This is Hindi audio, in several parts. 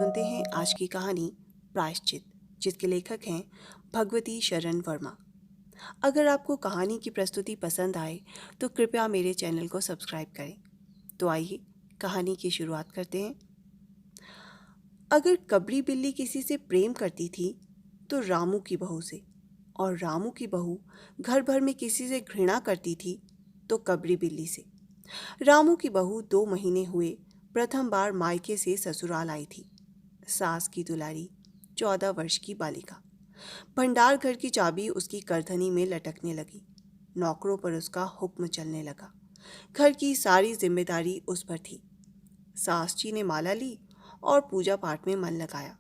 सुनते हैं आज की कहानी प्रायश्चित, जिसके लेखक हैं भगवती शरण वर्मा। अगर आपको कहानी की प्रस्तुति पसंद आए तो कृपया मेरे चैनल को सब्सक्राइब करें। तो आइए कहानी की शुरुआत करते हैं। अगर कबरी बिल्ली किसी से प्रेम करती थी तो रामू की बहू से, और रामू की बहू घर भर में किसी से घृणा करती थी तो कबरी बिल्ली से। रामू की बहू 2 महीने हुए प्रथम बार मायके से ससुराल आई थी। सास की दुलारी 14 वर्ष की बालिका। भंडार घर की चाबी उसकी करधनी में लटकने लगी। नौकरों पर उसका हुक्म चलने लगा। घर की सारी जिम्मेदारी उस पर थी। सास जी ने माला ली और पूजा पाठ में मन लगाया।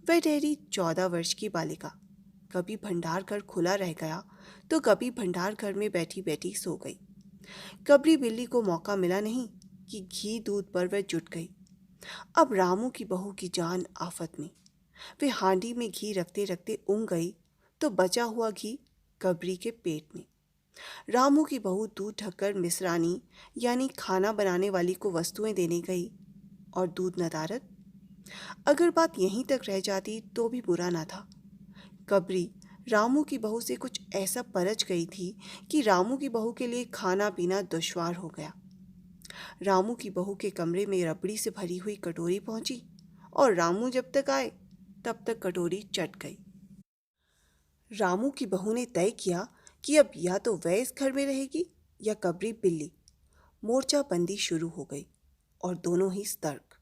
वह ठहरी 14 वर्ष की बालिका कभी भंडार घर खुला रह गया तो कभी भंडार घर में बैठी बैठी सो गई। कबरी बिल्ली को मौका मिला नहीं कि घी दूध पर वह जुट गई। अब रामू की बहू की जान आफत में। वे हांडी में घी रखते रखते ऊँग गई तो बचा हुआ घी कबरी के पेट में। रामू की बहू दूध ढककर मिसरानी यानी खाना बनाने वाली को वस्तुएं देने गई और दूध नदारद। अगर बात यहीं तक रह जाती तो भी बुरा ना था। कबरी रामू की बहू से कुछ ऐसा परच गई थी कि रामू की बहू के लिए खाना पीना दुश्वार हो गया। रामू की बहू के कमरे में रबड़ी से भरी हुई कटोरी पहुंची और रामू जब तक आए तब तक कटोरी चट गई। रामू की बहू ने तय किया कि अब या तो वह इस घर में रहेगी या कबरी बिल्ली। मोर्चाबंदी शुरू हो गई और दोनों ही सतर्क।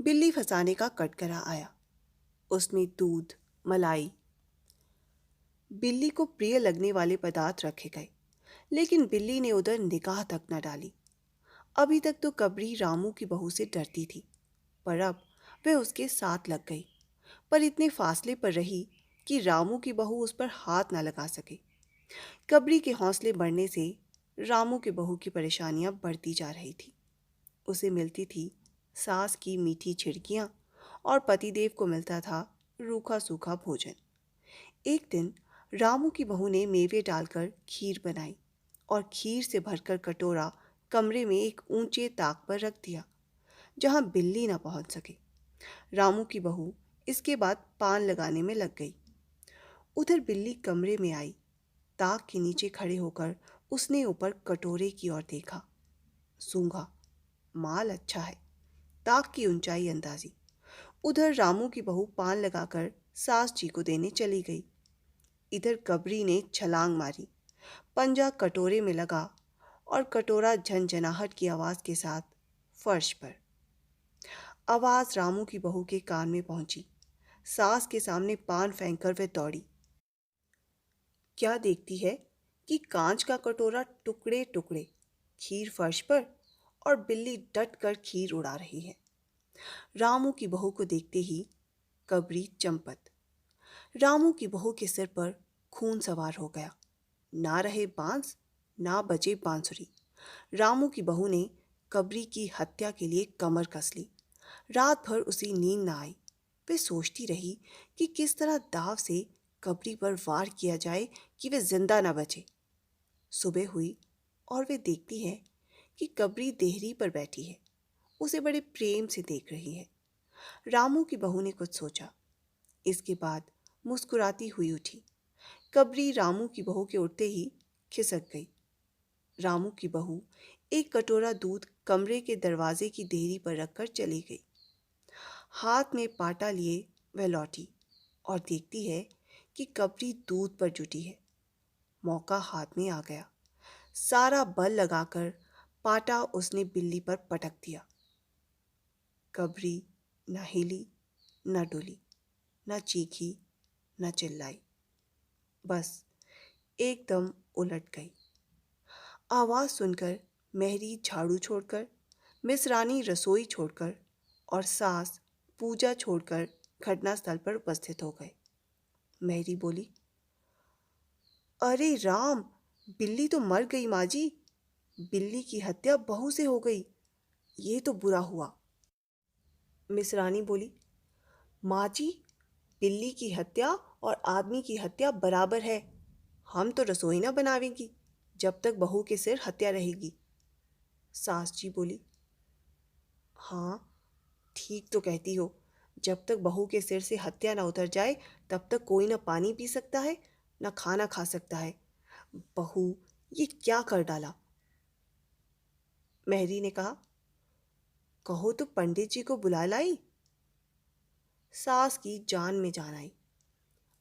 बिल्ली फंसाने का कटघरा आया। उसमें दूध, मलाई, बिल्ली को प्रिय लगने वाले पदार्थ रखे गए, लेकिन बिल्ली ने उधर निगाह तक न डाली। अभी तक तो कबरी रामू की बहू से डरती थी, पर अब वह उसके साथ लग गई, पर इतने फासले पर रही कि रामू की बहू उस पर हाथ न लगा सके। कबरी के हौसले बढ़ने से रामू की बहू की परेशानियां बढ़ती जा रही थी। उसे मिलती थी सास की मीठी छिड़कियां और पतिदेव को मिलता था रूखा सूखा भोजन। एक दिन रामू की बहू ने मेवे डालकर खीर बनाई और खीर से भरकर कटोरा कमरे में एक ऊंचे ताक पर रख दिया, जहां बिल्ली ना पहुंच सके। रामू की बहू इसके बाद पान लगाने में लग गई। उधर बिल्ली कमरे में आई। ताक के नीचे खड़े होकर उसने ऊपर कटोरे की ओर देखा। सूंघा, माल अच्छा है। ताक की ऊंचाई अंदाजी। उधर रामू की बहू पान लगाकर सास जी को देने चली गई। इधर कबरी ने छलांग मारी। पंजा कटोरे में लगा और कटोरा झनझनाहट की आवाज के साथ फर्श पर। आवाज रामू की बहू के कान में पहुंची। सास के सामने पान फेंककर वह दौड़ी। क्या देखती है कि कांच का कटोरा टुकड़े टुकड़े, खीर फर्श पर और बिल्ली डट कर खीर उड़ा रही है। रामू की बहू को देखते ही कबरी चंपत। रामू की बहू के सिर पर खून सवार हो गया। ना रहे बांस, ना बजे बांसुरी। रामू की बहू ने कबरी की हत्या के लिए कमर कस ली। रात भर उसे नींद न आई। वे सोचती रही कि किस तरह दाव से कबरी पर वार किया जाए कि वे जिंदा न बचे। सुबह हुई और वे देखती है कि कबरी देहरी पर बैठी है, उसे बड़े प्रेम से देख रही है। रामू की बहू ने कुछ सोचा, इसके बाद मुस्कुराती हुई उठी। कबरी रामू की बहू के उठते ही खिसक गई। रामू की बहू एक कटोरा दूध कमरे के दरवाजे की देहरी पर रखकर चली गई। हाथ में पाटा लिए वह लौटी और देखती है कि कबरी दूध पर जुटी है। मौका हाथ में आ गया। सारा बल लगाकर पाटा उसने बिल्ली पर पटक दिया। कबरी न हिली, न डुली, न चीखी, न चिल्लाई, बस एकदम उलट गई। आवाज सुनकर मेहरी झाड़ू छोड़कर, मिसरानी रसोई छोड़कर और सास पूजा छोड़कर घटनास्थल पर उपस्थित हो गए। मेहरी बोली, अरे राम, बिल्ली तो मर गई माँ जी। बिल्ली की हत्या बहू से हो गई, ये तो बुरा हुआ। मिसरानी बोली, माँ जी, बिल्ली की हत्या और आदमी की हत्या बराबर है। हम तो रसोई ना बनावेंगी जब तक बहू के सिर हत्या रहेगी। सास जी बोली, हाँ ठीक तो कहती हो, जब तक बहू के सिर से हत्या ना उतर जाए तब तक कोई ना पानी पी सकता है ना खाना खा सकता है। बहू, ये क्या कर डाला? मेहरी ने कहा। कहो तो पंडित जी को बुला लाई। सास की जान में जान आई।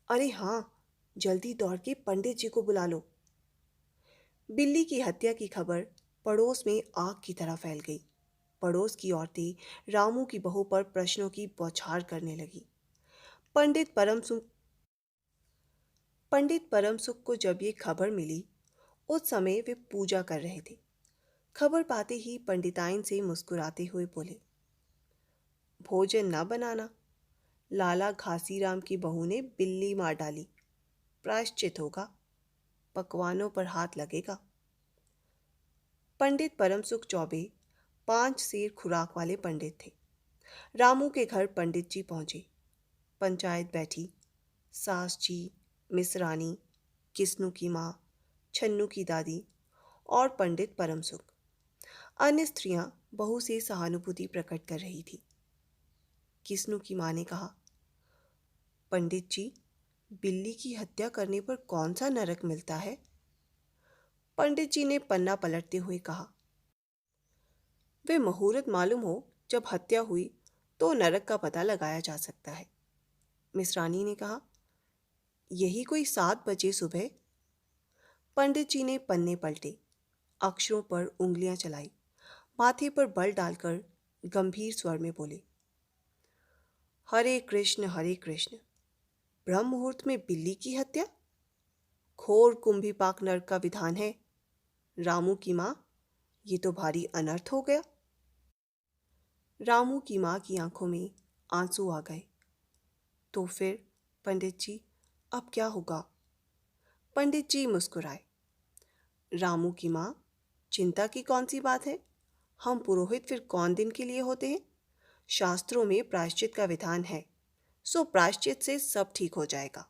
अरे हाँ, जल्दी दौड़ के पंडित जी को बुला लो। बिल्ली की हत्या की खबर पड़ोस में आग की तरह फैल गई। पड़ोस की औरतें रामू की बहू पर प्रश्नों की बौछार करने लगी। पंडित परम सुख पंडित परम सुख को जब ये खबर मिली, उस समय वे पूजा कर रहे थे। खबर पाते ही पंडिताइन से मुस्कुराते हुए बोले, भोजन ना बनाना। लाला घासीराम की बहू ने बिल्ली मार डाली। प्रायश्चित होगा। पकवानों पर हाथ लगेगा। पंडित परम सुख चौबे 5 सेर खुराक वाले पंडित थे। रामू के घर पंडित जी पहुंचे। पंचायत बैठी। सास जी, मिसरानी, किस्नू की माँ, छन्नू की दादी और पंडित परम सुख। अन्य स्त्रियां बहू से सहानुभूति प्रकट कर रही थी। किस्नू की माँ ने कहा, पंडित जी, बिल्ली की हत्या करने पर कौन सा नरक मिलता है? पंडित जी ने पन्ना पलटते हुए कहा, वे मुहूर्त मालूम हो जब हत्या हुई तो नरक का पता लगाया जा सकता है। मिसरानी ने कहा, यही कोई 7 बजे सुबह। पंडित जी ने पन्ने पलटे, अक्षरों पर उंगलियां चलाई, माथे पर बल डालकर गंभीर स्वर में बोले, हरे कृष्ण ब्रह्म मुहूर्त में बिल्ली की हत्या? घोर कुंभीपाक नरक का विधान है। रामू की माँ, ये तो भारी अनर्थ हो गया। रामू की माँ की आंखों में आंसू आ गए। तो फिर पंडित जी, अब क्या होगा? पंडित जी मुस्कुराए। रामू की माँ, चिंता की कौन सी बात है? हम पुरोहित फिर कौन दिन के लिए होते हैं? शास्त्रों में प्रायश्चित का विधान है, सो प्रायश्चित से सब ठीक हो जाएगा।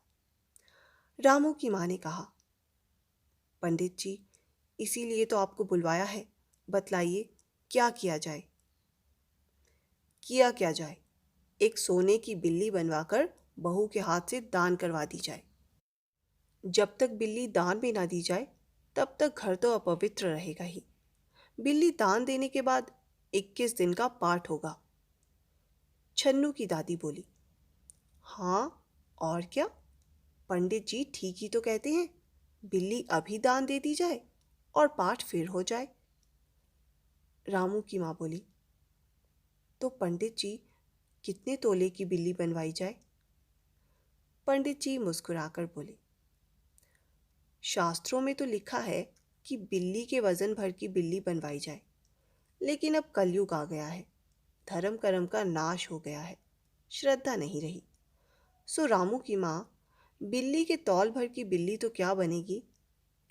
रामू की माँ ने कहा, पंडित जी, इसीलिए तो आपको बुलवाया है। बतलाइए, क्या किया जाए? किया क्या जाए? एक सोने की बिल्ली बनवाकर बहू के हाथ से दान करवा दी जाए। जब तक बिल्ली दान में ना दी जाए तब तक घर तो अपवित्र रहेगा ही। बिल्ली दान देने के बाद 21 दिन का पाठ होगा। छन्नू की दादी बोली, हाँ, और क्या? पंडित जी ठीक ही तो कहते हैं। बिल्ली अभी दान दे दी जाए और पाठ फिर हो जाए। रामू की माँ बोली, तो पंडित जी, कितने तोले की बिल्ली बनवाई जाए? पंडित जी मुस्कुराकर बोले, शास्त्रों में तो लिखा है कि बिल्ली के वजन भर की बिल्ली बनवाई जाए, लेकिन अब कलयुग आ गया है। धर्म कर्म का नाश हो गया है। श्रद्धा नहीं रही। सो रामू की माँ, बिल्ली के तौल भर की बिल्ली तो क्या बनेगी,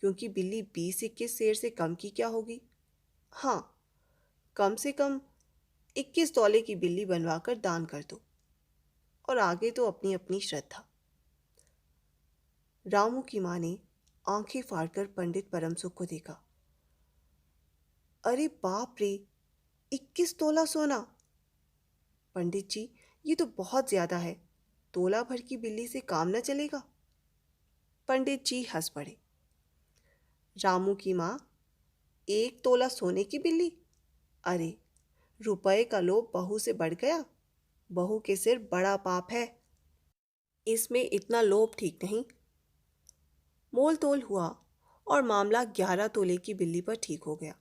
क्योंकि बिल्ली 20-21 सेर से कम की क्या होगी। हाँ, कम से कम 21 तौले की बिल्ली बनवाकर दान कर दो, और आगे तो अपनी अपनी श्रद्धा। रामू की माँ ने आंखें फाड़कर पंडित परमसुख को देखा। अरे बाप रे, 21 तोला सोना! पंडित जी, ये तो बहुत ज्यादा है। तोला भर की बिल्ली से काम न चलेगा। पंडित जी हंस पड़े। रामू की माँ, 1 तोला सोने की बिल्ली? अरे, रुपए का लोभ बहू से बढ़ गया। बहू के सिर बड़ा पाप है। इसमें इतना लोभ ठीक नहीं। मोल तोल हुआ और मामला 11 तोले की बिल्ली पर ठीक हो गया।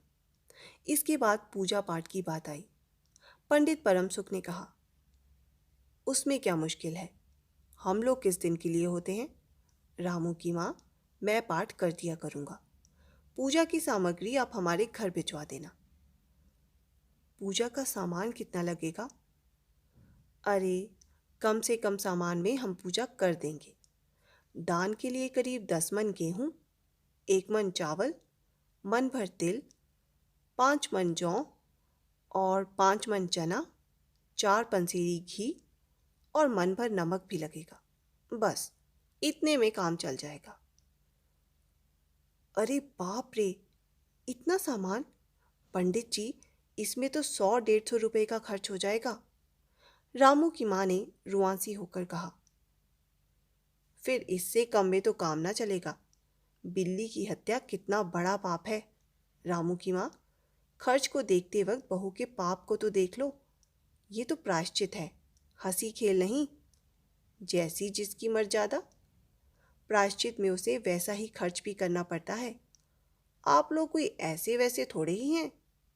इसके बाद पूजा पाठ की बात आई। पंडित परमसुख ने कहा, उसमें क्या मुश्किल है? हम लोग किस दिन के लिए होते हैं? रामू की माँ, मैं पाठ कर दिया करूँगा। पूजा की सामग्री आप हमारे घर भिजवा देना। पूजा का सामान कितना लगेगा? अरे, कम से कम सामान में हम पूजा कर देंगे। दान के लिए करीब 10 मन गेहूँ, 1 मन चावल, मन भर तिल, 5 मन जौ और 5 मन चना, 4 पंसेरी घी और मन भर नमक भी लगेगा। बस इतने में काम चल जाएगा। अरे बाप रे, इतना सामान! पंडित जी, इसमें तो 100-150 रुपए का खर्च हो जाएगा। रामू की माँ ने रुआंसी होकर कहा। फिर इससे कम में तो काम ना चलेगा। बिल्ली की हत्या कितना बड़ा पाप है। रामू की माँ, खर्च को देखते वक्त बहू के पाप को तो देख लो। ये तो प्रायश्चित है, हंसी खेल नहीं। जैसी जिसकी मर्यादा, प्रायश्चित में उसे वैसा ही खर्च भी करना पड़ता है। आप लोग कोई ऐसे वैसे थोड़े ही हैं।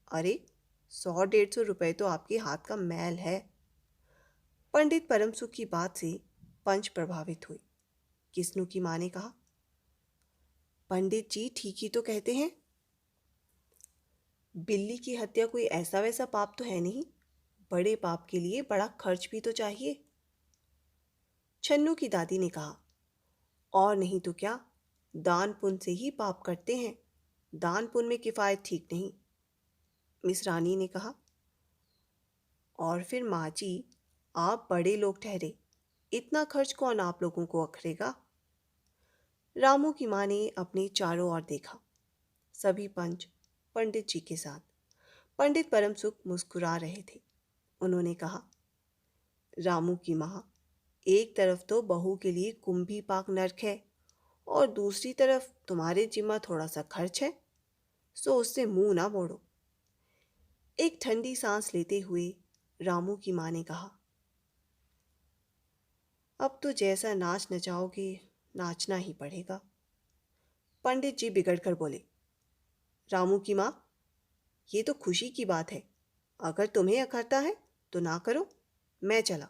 अरे 100-150 रुपए तो आपके हाथ का मैल है। पंडित परमसुख की बात से पंच प्रभावित हुई। किस्नू की माँ ने कहा, पंडित जी ठीक ही तो कहते हैं। बिल्ली की हत्या कोई ऐसा वैसा पाप तो है नहीं। बड़े पाप के लिए बड़ा खर्च भी तो चाहिए। छन्नू की दादी ने कहा, और नहीं तो क्या, दान पुण्य से ही पाप करते हैं। दान पुण्य में किफायत ठीक नहीं। मिस रानी ने कहा, और फिर माँ जी, आप बड़े लोग ठहरे, इतना खर्च कौन आप लोगों को अखरेगा। रामू की माँ ने अपने चारों ओर देखा। सभी पंच पंडित जी के साथ। पंडित परमसुख मुस्कुरा रहे थे। उन्होंने कहा, रामू की माँ, एक तरफ तो बहू के लिए कुंभी पाक नर्क है और दूसरी तरफ तुम्हारे जिम्मा थोड़ा सा खर्च है, सो उससे मुंह ना मोड़ो। एक ठंडी सांस लेते हुए रामू की माँ ने कहा, अब तो जैसा नाच नचाओगे नाचना ही पड़ेगा। पंडित जी बिगड़कर बोले, रामू की माँ, ये तो खुशी की बात है। अगर तुम्हें अखरता है तो ना करो, मैं चला।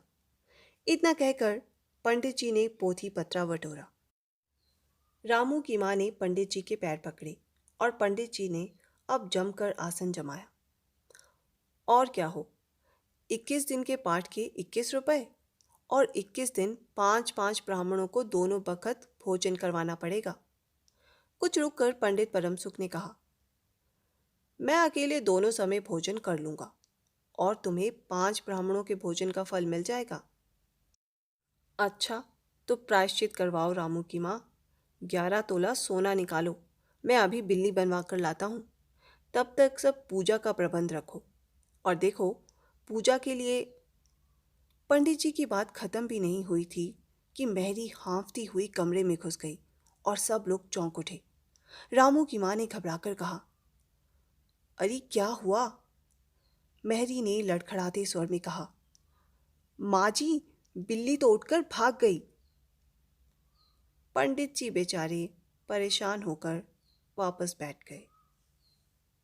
इतना कहकर पंडित जी ने पोथी पत्रा बटोरा। रामू की माँ ने पंडित जी के पैर पकड़े और पंडित जी ने अब जमकर आसन जमाया। और क्या हो, 21 दिन के पाठ के 21 रुपए और 21 दिन 5-5 ब्राह्मणों को दोनों बखत भोजन करवाना पड़ेगा। कुछ रुककर पंडित परमसुख ने कहा, मैं अकेले दोनों समय भोजन कर लूंगा और तुम्हें 5 ब्राह्मणों के भोजन का फल मिल जाएगा। अच्छा, तो प्रायश्चित करवाओ रामू की माँ। 11 तोला सोना निकालो, मैं अभी बिल्ली बनवा कर लाता हूँ। तब तक सब पूजा का प्रबंध रखो। और देखो, पूजा के लिए। पंडित जी की बात खत्म भी नहीं हुई थी कि मेहरी हाँफती हुई कमरे में घुस गई और सब लोग चौंक उठे। रामू की माँ ने घबराकर कहा, अरे क्या हुआ। मेहरी ने लड़खड़ाते स्वर में कहा, माँ जी, बिल्ली तो उठकर भाग गई। पंडित जी बेचारे परेशान होकर वापस बैठ गए।